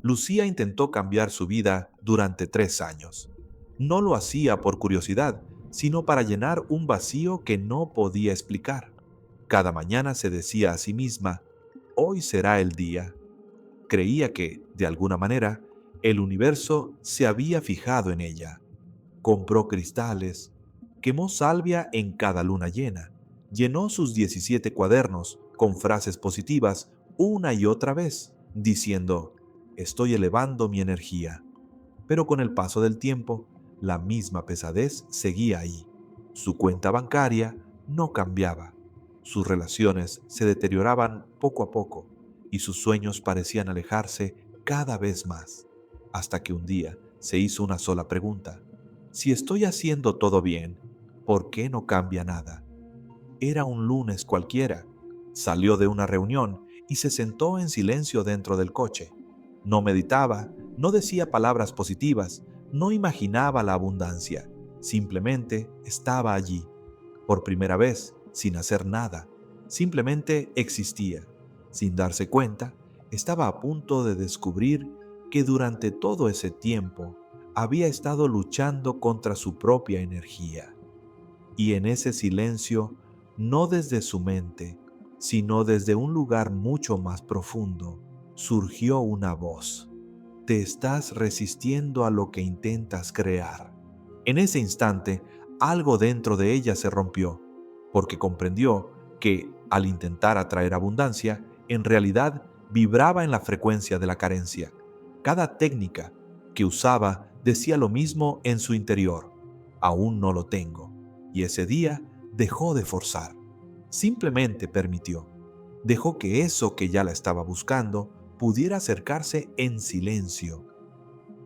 Lucía intentó cambiar su vida durante 3 años. No lo hacía por curiosidad, sino para llenar un vacío que no podía explicar. Cada mañana se decía a sí misma, hoy será el día. Creía que, de alguna manera, el universo se había fijado en ella. Compró cristales, quemó salvia en cada luna llena, llenó sus 17 cuadernos con frases positivas una y otra vez, diciendo, estoy elevando mi energía. Pero con el paso del tiempo, la misma pesadez seguía ahí. Su cuenta bancaria no cambiaba. Sus relaciones se deterioraban poco a poco y sus sueños parecían alejarse cada vez más. Hasta que un día se hizo una sola pregunta. Si estoy haciendo todo bien, ¿por qué no cambia nada? Era un lunes cualquiera. Salió de una reunión y se sentó en silencio dentro del coche. No meditaba, no decía palabras positivas, no imaginaba la abundancia. Simplemente estaba allí, por primera vez, sin hacer nada. Simplemente existía. Sin darse cuenta, estaba a punto de descubrir que durante todo ese tiempo había estado luchando contra su propia energía. Y en ese silencio, no desde su mente, sino desde un lugar mucho más profundo, surgió una voz. Te estás resistiendo a lo que intentas crear. En ese instante, algo dentro de ella se rompió, porque comprendió que, al intentar atraer abundancia, en realidad vibraba en la frecuencia de la carencia. Cada técnica que usaba decía lo mismo en su interior. Aún no lo tengo. Y ese día dejó de forzar. Simplemente permitió. Dejó que eso que ya la estaba buscando pudiera acercarse en silencio,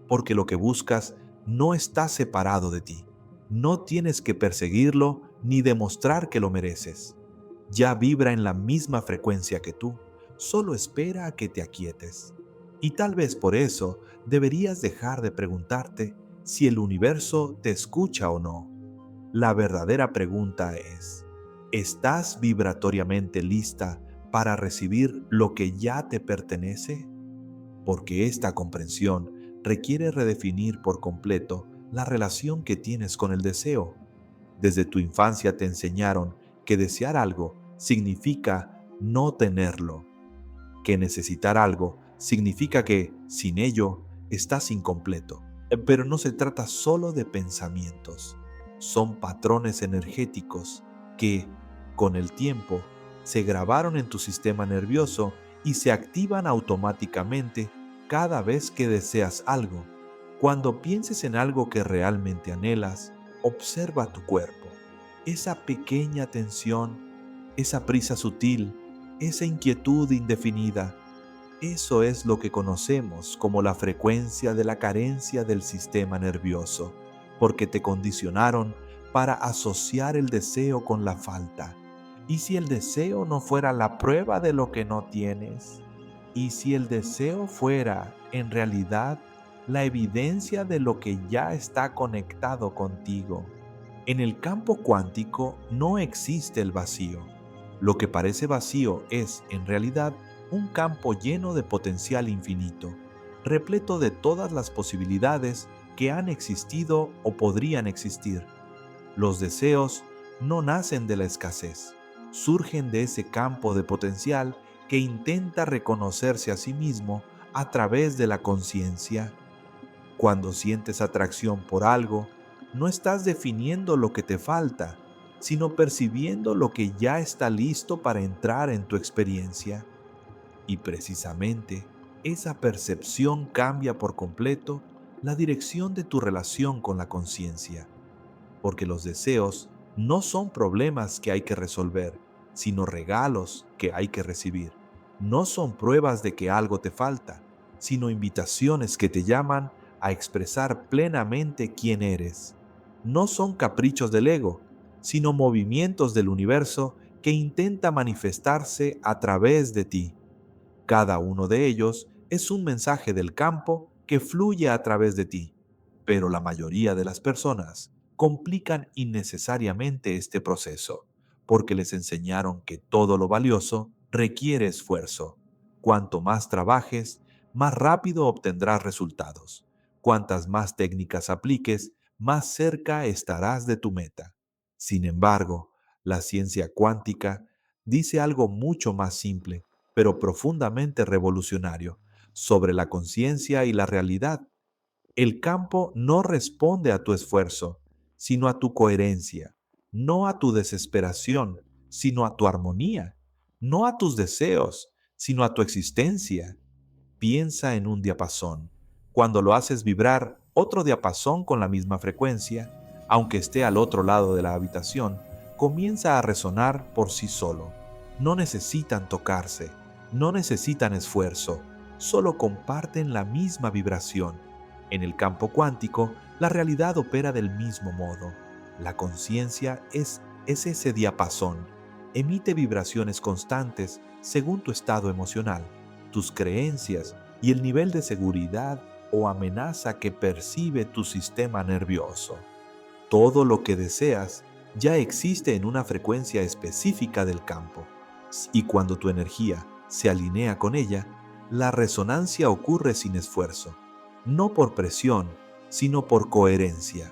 porque lo que buscas no está separado de ti. No tienes que perseguirlo ni demostrar que lo mereces. Ya vibra en la misma frecuencia que tú, solo espera a que te aquietes. Y tal vez por eso deberías dejar de preguntarte si el universo te escucha o no. La verdadera pregunta es, ¿estás vibratoriamente lista para recibir lo que ya te pertenece? Porque esta comprensión requiere redefinir por completo la relación que tienes con el deseo. Desde tu infancia te enseñaron que desear algo significa no tenerlo, que necesitar algo significa que, sin ello, estás incompleto. Pero no se trata solo de pensamientos, son patrones energéticos que, con el tiempo, se grabaron en tu sistema nervioso y se activan automáticamente cada vez que deseas algo. Cuando pienses en algo que realmente anhelas, observa tu cuerpo. Esa pequeña tensión, esa prisa sutil, esa inquietud indefinida, eso es lo que conocemos como la frecuencia de la carencia del sistema nervioso, porque te condicionaron para asociar el deseo con la falta. ¿Y si el deseo no fuera la prueba de lo que no tienes? ¿Y si el deseo fuera, en realidad, la evidencia de lo que ya está conectado contigo? En el campo cuántico no existe el vacío. Lo que parece vacío es, en realidad, un campo lleno de potencial infinito, repleto de todas las posibilidades que han existido o podrían existir. Los deseos no nacen de la escasez, surgen de ese campo de potencial que intenta reconocerse a sí mismo a través de la conciencia. Cuando sientes atracción por algo, no estás definiendo lo que te falta, sino percibiendo lo que ya está listo para entrar en tu experiencia. Y precisamente esa percepción cambia por completo la dirección de tu relación con la conciencia, porque los deseos no son problemas que hay que resolver, sino regalos que hay que recibir. No son pruebas de que algo te falta, sino invitaciones que te llaman a expresar plenamente quién eres. No son caprichos del ego, sino movimientos del universo que intenta manifestarse a través de ti. Cada uno de ellos es un mensaje del campo que fluye a través de ti, pero la mayoría de las personas complican innecesariamente este proceso, porque les enseñaron que todo lo valioso requiere esfuerzo. Cuanto más trabajes, más rápido obtendrás resultados. Cuantas más técnicas apliques, más cerca estarás de tu meta. Sin embargo, la ciencia cuántica dice algo mucho más simple, pero profundamente revolucionario, sobre la conciencia y la realidad. El campo no responde a tu esfuerzo, sino a tu coherencia, no a tu desesperación, sino a tu armonía, no a tus deseos, sino a tu existencia. Piensa en un diapasón. Cuando lo haces vibrar otro diapasón con la misma frecuencia, aunque esté al otro lado de la habitación, comienza a resonar por sí solo. No necesitan tocarse, no necesitan esfuerzo, solo comparten la misma vibración. En el campo cuántico, la realidad opera del mismo modo. La conciencia es ese diapasón. Emite vibraciones constantes según tu estado emocional, tus creencias y el nivel de seguridad o amenaza que percibe tu sistema nervioso. Todo lo que deseas ya existe en una frecuencia específica del campo, y cuando tu energía se alinea con ella, la resonancia ocurre sin esfuerzo, no por presión, sino por coherencia.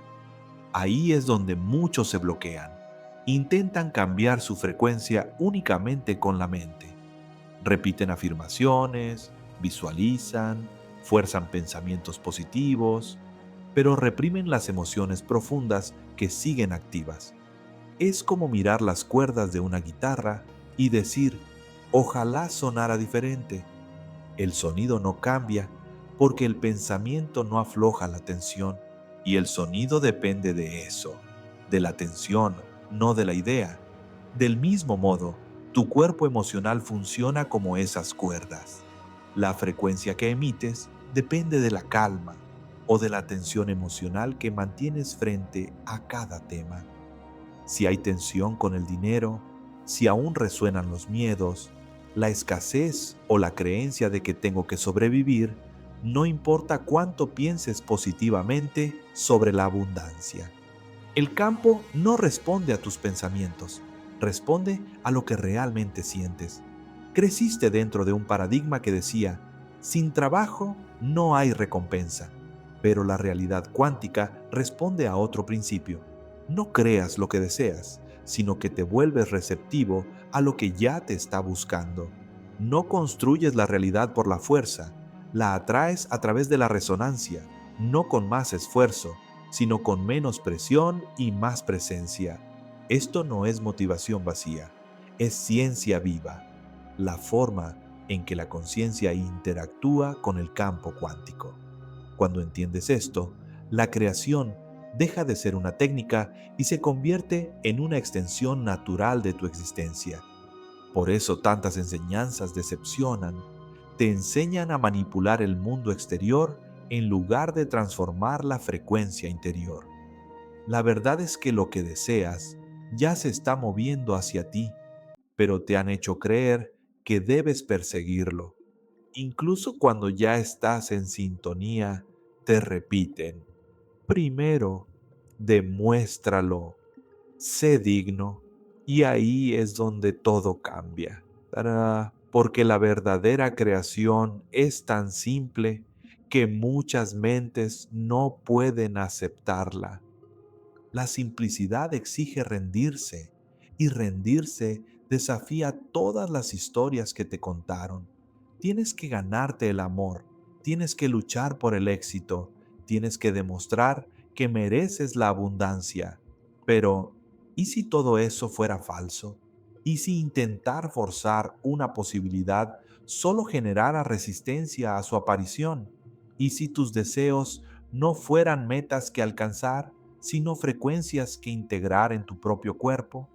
Ahí es donde muchos se bloquean. Intentan cambiar su frecuencia únicamente con la mente. Repiten afirmaciones, visualizan, fuerzan pensamientos positivos, pero reprimen las emociones profundas que siguen activas. Es como mirar las cuerdas de una guitarra y decir, ojalá sonara diferente. El sonido no cambia porque el pensamiento no afloja la tensión, y el sonido depende de eso, de la tensión, no de la idea. Del mismo modo, tu cuerpo emocional funciona como esas cuerdas. La frecuencia que emites depende de la calma o de la tensión emocional que mantienes frente a cada tema. Si hay tensión con el dinero, si aún resuenan los miedos, la escasez o la creencia de que tengo que sobrevivir, no importa cuánto pienses positivamente sobre la abundancia. El campo no responde a tus pensamientos, responde a lo que realmente sientes. Creciste dentro de un paradigma que decía, sin trabajo no hay recompensa, pero la realidad cuántica responde a otro principio. No creas lo que deseas, sino que te vuelves receptivo a lo que ya te está buscando. No construyes la realidad por la fuerza, la atraes a través de la resonancia, no con más esfuerzo, sino con menos presión y más presencia. Esto no es motivación vacía, es ciencia viva, la forma en que la conciencia interactúa con el campo cuántico. Cuando entiendes esto, la creación deja de ser una técnica y se convierte en una extensión natural de tu existencia. Por eso tantas enseñanzas decepcionan, te enseñan a manipular el mundo exterior en lugar de transformar la frecuencia interior. La verdad es que lo que deseas ya se está moviendo hacia ti, pero te han hecho creer que debes perseguirlo. Incluso cuando ya estás en sintonía, te repiten, primero, demuéstralo, sé digno, y ahí es donde todo cambia. Porque la verdadera creación es tan simple que muchas mentes no pueden aceptarla. La simplicidad exige rendirse, y rendirse desafía todas las historias que te contaron. Tienes que ganarte el amor, tienes que luchar por el éxito, tienes que demostrar que mereces la abundancia. Pero, ¿y si todo eso fuera falso? ¿Y si intentar forzar una posibilidad solo generara resistencia a su aparición? ¿Y si tus deseos no fueran metas que alcanzar, sino frecuencias que integrar en tu propio cuerpo?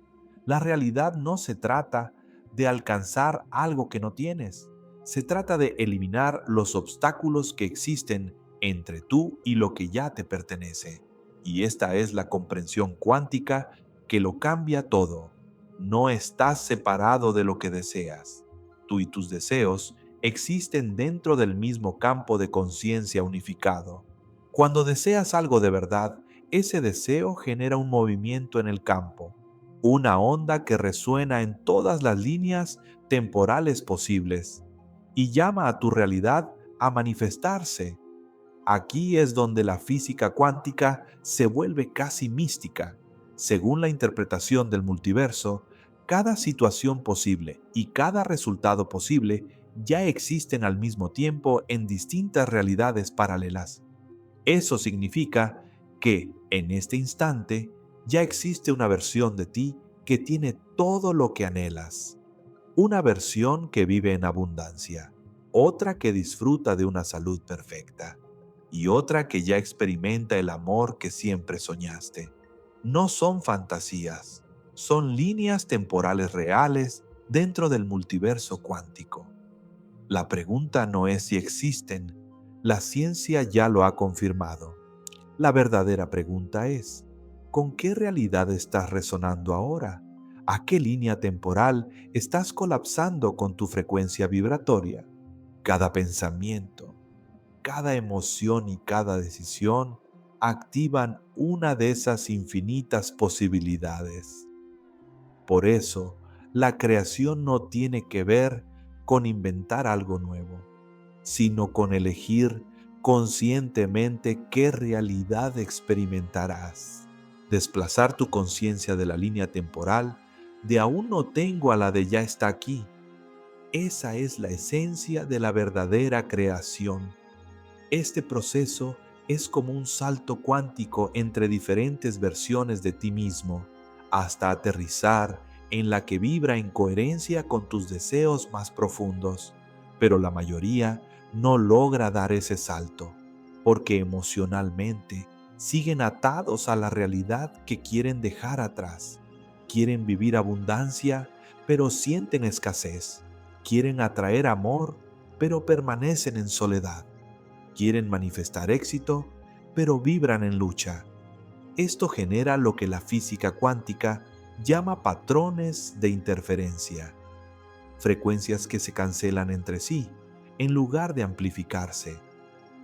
La realidad no se trata de alcanzar algo que no tienes. Se trata de eliminar los obstáculos que existen entre tú y lo que ya te pertenece. Y esta es la comprensión cuántica que lo cambia todo. No estás separado de lo que deseas. Tú y tus deseos existen dentro del mismo campo de conciencia unificado. Cuando deseas algo de verdad, ese deseo genera un movimiento en el campo, una onda que resuena en todas las líneas temporales posibles y llama a tu realidad a manifestarse. Aquí es donde la física cuántica se vuelve casi mística. Según la interpretación del multiverso, cada situación posible y cada resultado posible ya existen al mismo tiempo en distintas realidades paralelas. Eso significa que, en este instante, ya existe una versión de ti que tiene todo lo que anhelas. Una versión que vive en abundancia, otra que disfruta de una salud perfecta y otra que ya experimenta el amor que siempre soñaste. No son fantasías, son líneas temporales reales dentro del multiverso cuántico. La pregunta no es si existen, la ciencia ya lo ha confirmado. La verdadera pregunta es, ¿con qué realidad estás resonando ahora? ¿A qué línea temporal estás colapsando con tu frecuencia vibratoria? Cada pensamiento, cada emoción y cada decisión activan una de esas infinitas posibilidades. Por eso, la creación no tiene que ver con inventar algo nuevo, sino con elegir conscientemente qué realidad experimentarás. Desplazar tu conciencia de la línea temporal de aún no tengo a la de ya está aquí. Esa es la esencia de la verdadera creación. Este proceso es como un salto cuántico entre diferentes versiones de ti mismo, hasta aterrizar en la que vibra en coherencia con tus deseos más profundos. Pero la mayoría no logra dar ese salto, porque emocionalmente siguen atados a la realidad que quieren dejar atrás. Quieren vivir abundancia, pero sienten escasez. Quieren atraer amor, pero permanecen en soledad. Quieren manifestar éxito, pero vibran en lucha. Esto genera lo que la física cuántica llama patrones de interferencia, frecuencias que se cancelan entre sí, en lugar de amplificarse.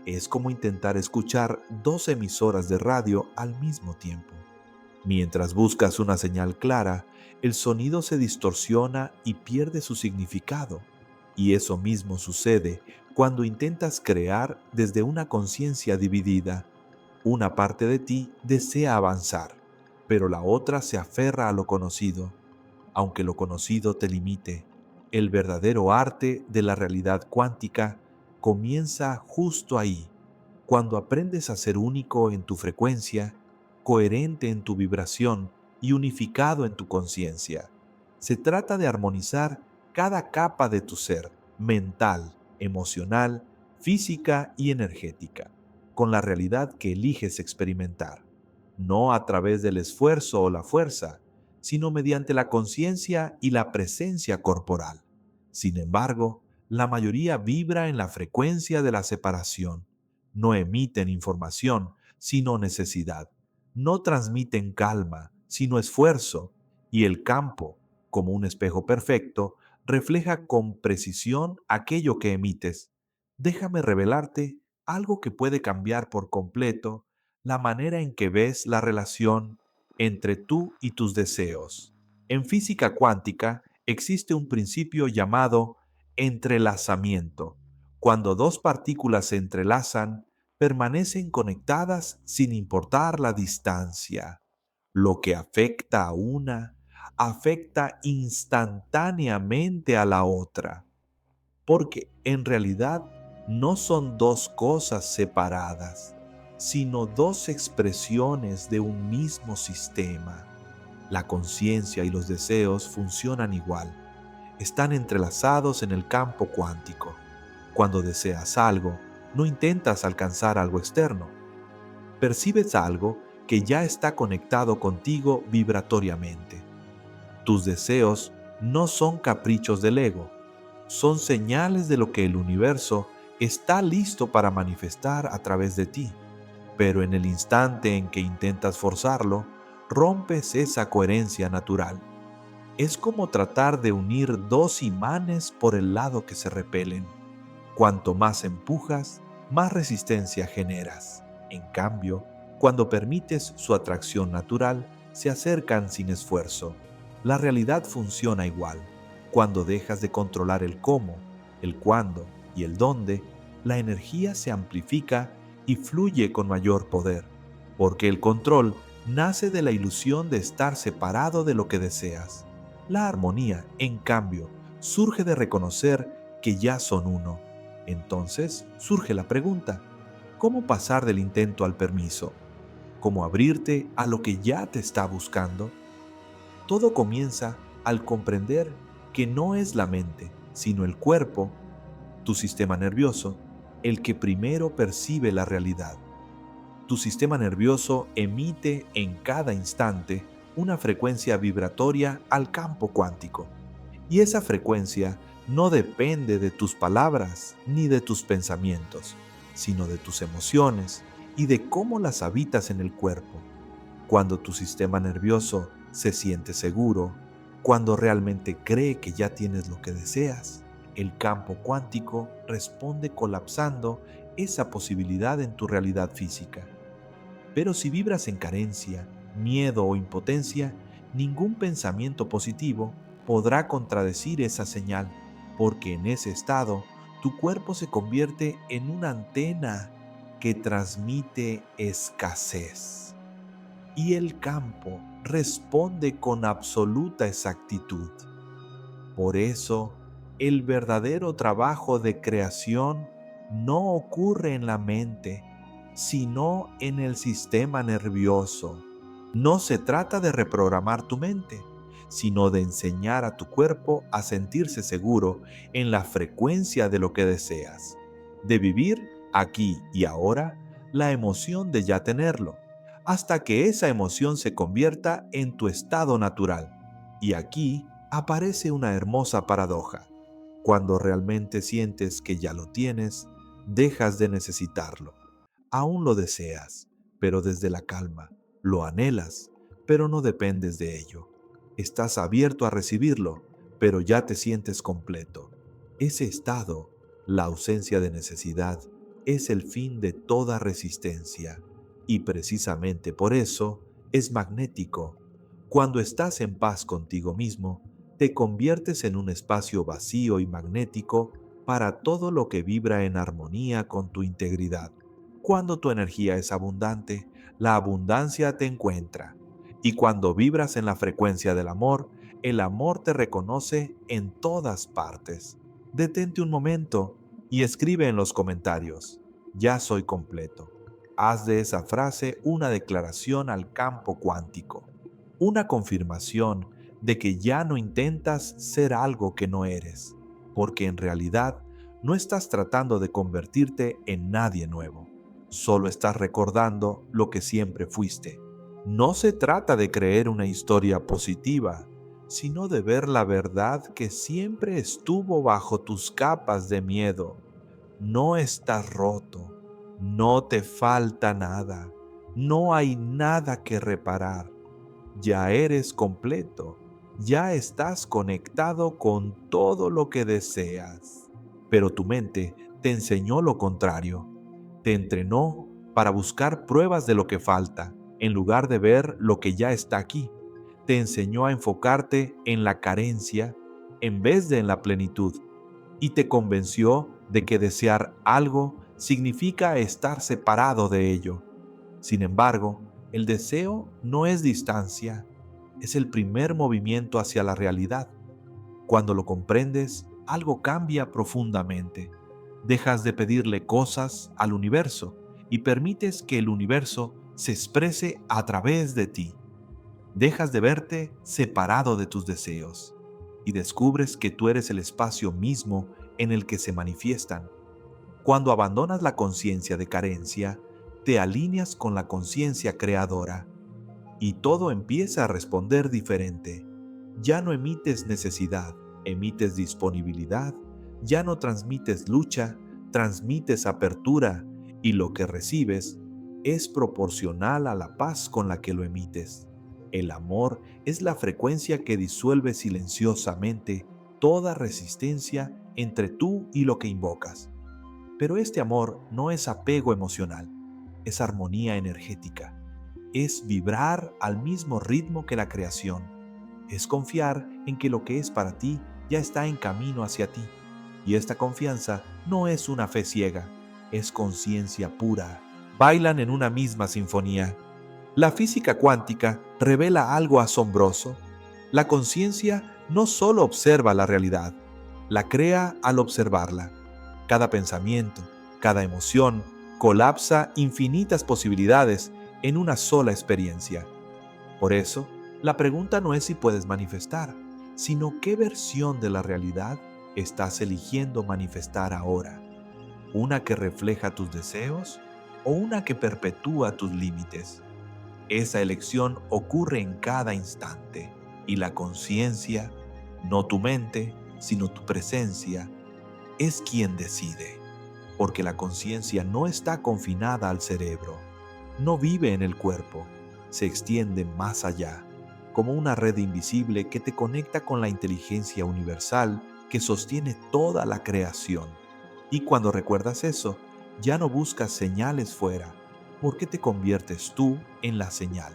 Es como intentar escuchar dos emisoras de radio al mismo tiempo. Mientras buscas una señal clara, el sonido se distorsiona y pierde su significado. Y eso mismo sucede cuando intentas crear desde una conciencia dividida. Una parte de ti desea avanzar, pero la otra se aferra a lo conocido, aunque lo conocido te limite. El verdadero arte de la realidad cuántica comienza justo ahí, cuando aprendes a ser único en tu frecuencia, coherente en tu vibración y unificado en tu conciencia. Se trata de armonizar cada capa de tu ser, mental, emocional, física y energética, con la realidad que eliges experimentar, no a través del esfuerzo o la fuerza, sino mediante la conciencia y la presencia corporal. Sin embargo, la mayoría vibra en la frecuencia de la separación. No emiten información, sino necesidad. No transmiten calma, sino esfuerzo. Y el campo, como un espejo perfecto, refleja con precisión aquello que emites. Déjame revelarte algo que puede cambiar por completo la manera en que ves la relación entre tú y tus deseos. En física cuántica existe un principio llamado entrelazamiento. Cuando dos partículas se entrelazan, permanecen conectadas sin importar la distancia. Lo que afecta a una, afecta instantáneamente a la otra, porque en realidad no son dos cosas separadas, sino dos expresiones de un mismo sistema. La conciencia y los deseos funcionan igual, están entrelazados en el campo cuántico. Cuando deseas algo, no intentas alcanzar algo externo. Percibes algo que ya está conectado contigo vibratoriamente. Tus deseos no son caprichos del ego, son señales de lo que el universo está listo para manifestar a través de ti. Pero en el instante en que intentas forzarlo, rompes esa coherencia natural. Es como tratar de unir dos imanes por el lado que se repelen. Cuanto más empujas, más resistencia generas. En cambio, cuando permites su atracción natural, se acercan sin esfuerzo. La realidad funciona igual. Cuando dejas de controlar el cómo, el cuándo y el dónde, la energía se amplifica y fluye con mayor poder, porque el control nace de la ilusión de estar separado de lo que deseas. La armonía, en cambio, surge de reconocer que ya son uno. Entonces surge la pregunta: ¿cómo pasar del intento al permiso? ¿Cómo abrirte a lo que ya te está buscando? Todo comienza al comprender que no es la mente, sino el cuerpo, tu sistema nervioso, el que primero percibe la realidad. Tu sistema nervioso emite en cada instante una frecuencia vibratoria al campo cuántico. Y esa frecuencia no depende de tus palabras ni de tus pensamientos, sino de tus emociones y de cómo las habitas en el cuerpo. Cuando tu sistema nervioso se siente seguro, cuando realmente cree que ya tienes lo que deseas, el campo cuántico responde colapsando esa posibilidad en tu realidad física. Pero si vibras en carencia, miedo o impotencia, ningún pensamiento positivo podrá contradecir esa señal, porque en ese estado tu cuerpo se convierte en una antena que transmite escasez. Y el campo responde con absoluta exactitud. Por eso, el verdadero trabajo de creación no ocurre en la mente, sino en el sistema nervioso. No se trata de reprogramar tu mente, sino de enseñar a tu cuerpo a sentirse seguro en la frecuencia de lo que deseas, de vivir aquí y ahora la emoción de ya tenerlo, hasta que esa emoción se convierta en tu estado natural. Y aquí aparece una hermosa paradoja. Cuando realmente sientes que ya lo tienes, dejas de necesitarlo. Aún lo deseas, pero desde la calma. Lo anhelas, pero no dependes de ello. Estás abierto a recibirlo, pero ya te sientes completo. Ese estado, la ausencia de necesidad, es el fin de toda resistencia. Y precisamente por eso es magnético. Cuando estás en paz contigo mismo, te conviertes en un espacio vacío y magnético para todo lo que vibra en armonía con tu integridad. Cuando tu energía es abundante, la abundancia te encuentra. Y cuando vibras en la frecuencia del amor, el amor te reconoce en todas partes. Detente un momento y escribe en los comentarios: ya soy completo. Haz de esa frase una declaración al campo cuántico, una confirmación de que ya no intentas ser algo que no eres, porque en realidad no estás tratando de convertirte en nadie nuevo, solo estás recordando lo que siempre fuiste. No se trata de creer una historia positiva, sino de ver la verdad que siempre estuvo bajo tus capas de miedo. No estás roto, no te falta nada, no hay nada que reparar. Ya eres completo, ya estás conectado con todo lo que deseas. Pero tu mente te enseñó lo contrario. Te entrenó para buscar pruebas de lo que falta, en lugar de ver lo que ya está aquí. Te enseñó a enfocarte en la carencia en vez de en la plenitud. Y te convenció de que desear algo significa estar separado de ello. Sin embargo, el deseo no es distancia, es el primer movimiento hacia la realidad. Cuando lo comprendes, algo cambia profundamente. Dejas de pedirle cosas al universo y permites que el universo se exprese a través de ti. Dejas de verte separado de tus deseos y descubres que tú eres el espacio mismo en el que se manifiestan. Cuando abandonas la conciencia de carencia, te alineas con la conciencia creadora y todo empieza a responder diferente. Ya no emites necesidad, emites disponibilidad. Ya no transmites lucha, transmites apertura, y lo que recibes es proporcional a la paz con la que lo emites. El amor es la frecuencia que disuelve silenciosamente toda resistencia entre tú y lo que invocas. Pero este amor no es apego emocional, es armonía energética. Es vibrar al mismo ritmo que la creación. Es confiar en que lo que es para ti ya está en camino hacia ti. Y esta confianza no es una fe ciega, es conciencia pura. Bailan en una misma sinfonía. La física cuántica revela algo asombroso. La conciencia no solo observa la realidad, la crea al observarla. Cada pensamiento, cada emoción, colapsa infinitas posibilidades en una sola experiencia. Por eso, la pregunta no es si puedes manifestar, sino qué versión de la realidad estás eligiendo manifestar ahora. ¿Una que refleja tus deseos o una que perpetúa tus límites? Esa elección ocurre en cada instante y la conciencia, no tu mente, sino tu presencia, es quien decide, porque la conciencia no está confinada al cerebro, no vive en el cuerpo, se extiende más allá, como una red invisible que te conecta con la inteligencia universal que sostiene toda la creación. Y cuando recuerdas eso, ya no buscas señales fuera, porque te conviertes tú en la señal.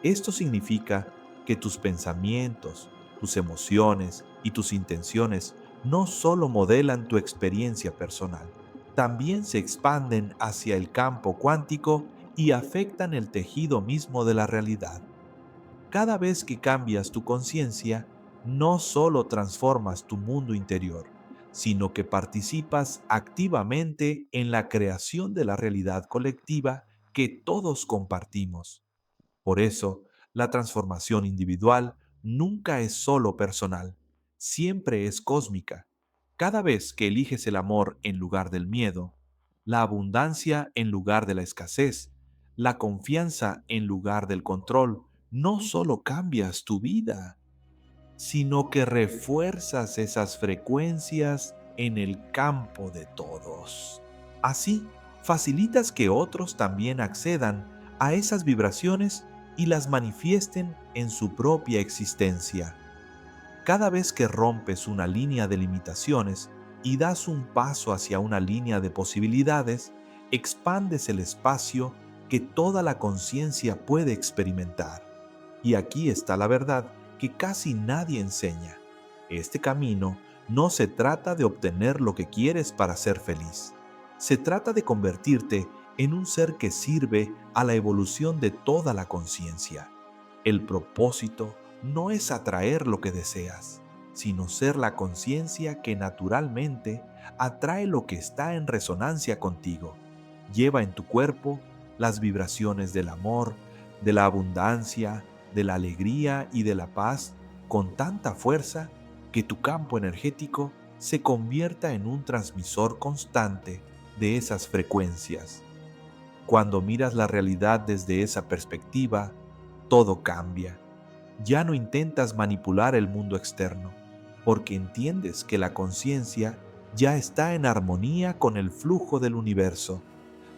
Esto significa que tus pensamientos, tus emociones y tus intenciones no solo modelan tu experiencia personal, también se expanden hacia el campo cuántico y afectan el tejido mismo de la realidad. Cada vez que cambias tu conciencia, no solo transformas tu mundo interior, sino que participas activamente en la creación de la realidad colectiva que todos compartimos. Por eso, la transformación individual nunca es solo personal, siempre es cósmica. Cada vez que eliges el amor en lugar del miedo, la abundancia en lugar de la escasez, la confianza en lugar del control, no solo cambias tu vida, sino que refuerzas esas frecuencias en el campo de todos. Así, facilitas que otros también accedan a esas vibraciones y las manifiesten en su propia existencia. Cada vez que rompes una línea de limitaciones y das un paso hacia una línea de posibilidades, expandes el espacio que toda la conciencia puede experimentar. Y aquí está la verdad que casi nadie enseña. Este camino no se trata de obtener lo que quieres para ser feliz. Se trata de convertirte en un ser que sirve a la evolución de toda la conciencia. El propósito no es atraer lo que deseas, sino ser la conciencia que naturalmente atrae lo que está en resonancia contigo. Lleva en tu cuerpo las vibraciones del amor, de la abundancia, de la alegría y de la paz con tanta fuerza que tu campo energético se convierta en un transmisor constante de esas frecuencias. Cuando miras la realidad desde esa perspectiva, todo cambia. Ya no intentas manipular el mundo externo, porque entiendes que la conciencia ya está en armonía con el flujo del universo.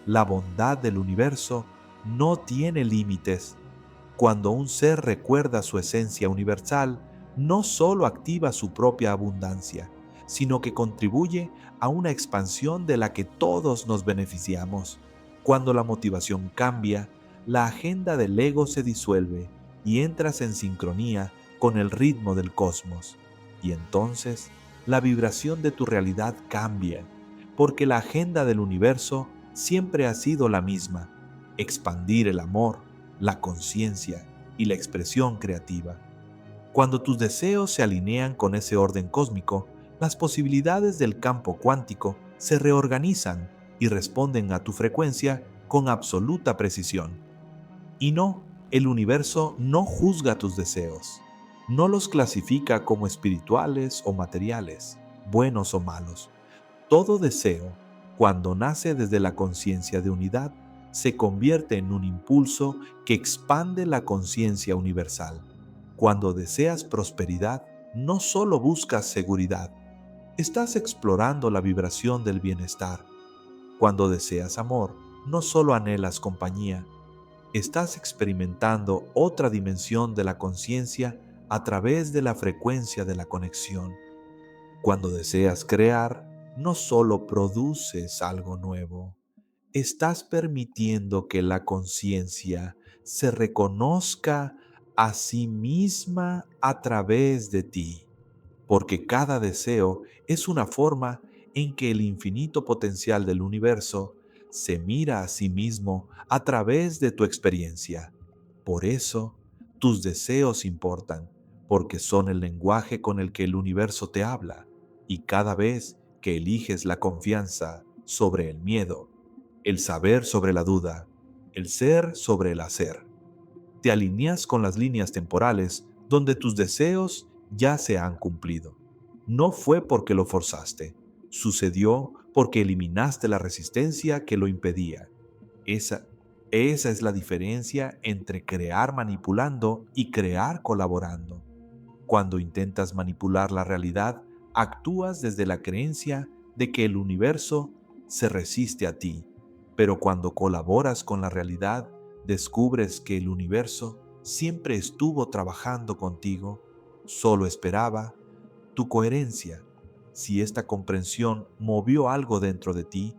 La bondad del universo no tiene límites. Cuando un ser recuerda su esencia universal, no solo activa su propia abundancia, sino que contribuye a una expansión de la que todos nos beneficiamos. Cuando la motivación cambia, la agenda del ego se disuelve y entras en sincronía con el ritmo del cosmos. Y entonces, la vibración de tu realidad cambia, porque la agenda del universo siempre ha sido la misma: expandir el amor, la conciencia y la expresión creativa. Cuando tus deseos se alinean con ese orden cósmico, las posibilidades del campo cuántico se reorganizan y responden a tu frecuencia con absoluta precisión. Y no, el universo no juzga tus deseos, no los clasifica como espirituales o materiales, buenos o malos. Todo deseo, cuando nace desde la conciencia de unidad, se convierte en un impulso que expande la conciencia universal. Cuando deseas prosperidad, no solo buscas seguridad, estás explorando la vibración del bienestar. Cuando deseas amor, no solo anhelas compañía, estás experimentando otra dimensión de la conciencia a través de la frecuencia de la conexión. Cuando deseas crear, no solo produces algo nuevo, estás permitiendo que la conciencia se reconozca a sí misma a través de ti, porque cada deseo es una forma en que el infinito potencial del universo se mira a sí mismo a través de tu experiencia. Por eso, tus deseos importan, porque son el lenguaje con el que el universo te habla, y cada vez que eliges la confianza sobre el miedo, el saber sobre la duda, el ser sobre el hacer, te alineas con las líneas temporales donde tus deseos ya se han cumplido. No fue porque lo forzaste, sucedió porque eliminaste la resistencia que lo impedía. Esa, esa es la diferencia entre crear manipulando y crear colaborando. Cuando intentas manipular la realidad, actúas desde la creencia de que el universo se resiste a ti. Pero cuando colaboras con la realidad, descubres que el universo siempre estuvo trabajando contigo, solo esperaba tu coherencia. Si esta comprensión movió algo dentro de ti,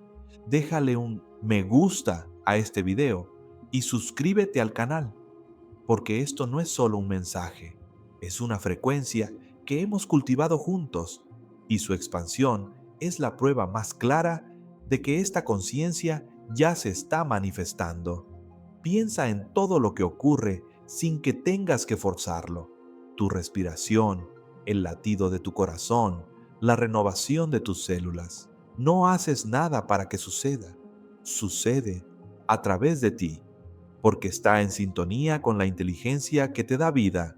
déjale un me gusta a este video y suscríbete al canal, porque esto no es solo un mensaje, es una frecuencia que hemos cultivado juntos, y su expansión es la prueba más clara de que esta conciencia ya se está manifestando. Piensa en todo lo que ocurre sin que tengas que forzarlo: tu respiración, el latido de tu corazón, la renovación de tus células. No haces nada para que suceda, sucede a través de ti, porque está en sintonía con la inteligencia que te da vida.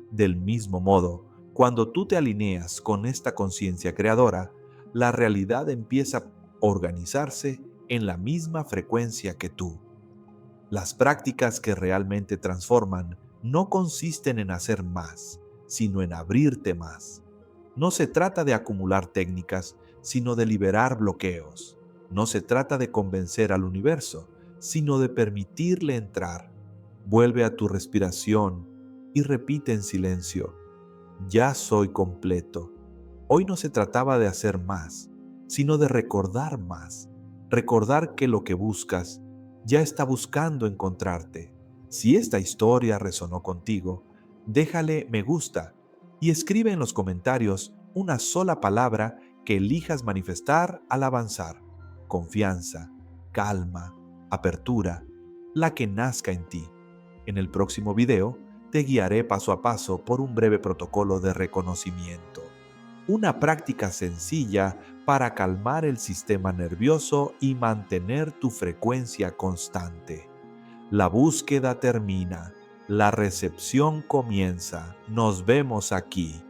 Del mismo modo, cuando tú te alineas con esta conciencia creadora, la realidad empieza a organizarse en la misma frecuencia que tú. Las prácticas que realmente transforman no consisten en hacer más, sino en abrirte más. No se trata de acumular técnicas, sino de liberar bloqueos. No se trata de convencer al universo, sino de permitirle entrar. Vuelve a tu respiración y repite en silencio: ya soy completo. Hoy no se trataba de hacer más, sino de recordar más. Recordar que lo que buscas ya está buscando encontrarte. Si esta historia resonó contigo, déjale me gusta y escribe en los comentarios una sola palabra que elijas manifestar al avanzar: confianza, calma, apertura, la que nazca en ti. En el próximo video te guiaré paso a paso por un breve protocolo de reconocimiento, una práctica sencilla para calmar el sistema nervioso y mantener tu frecuencia constante. La búsqueda termina, la recepción comienza. Nos vemos aquí.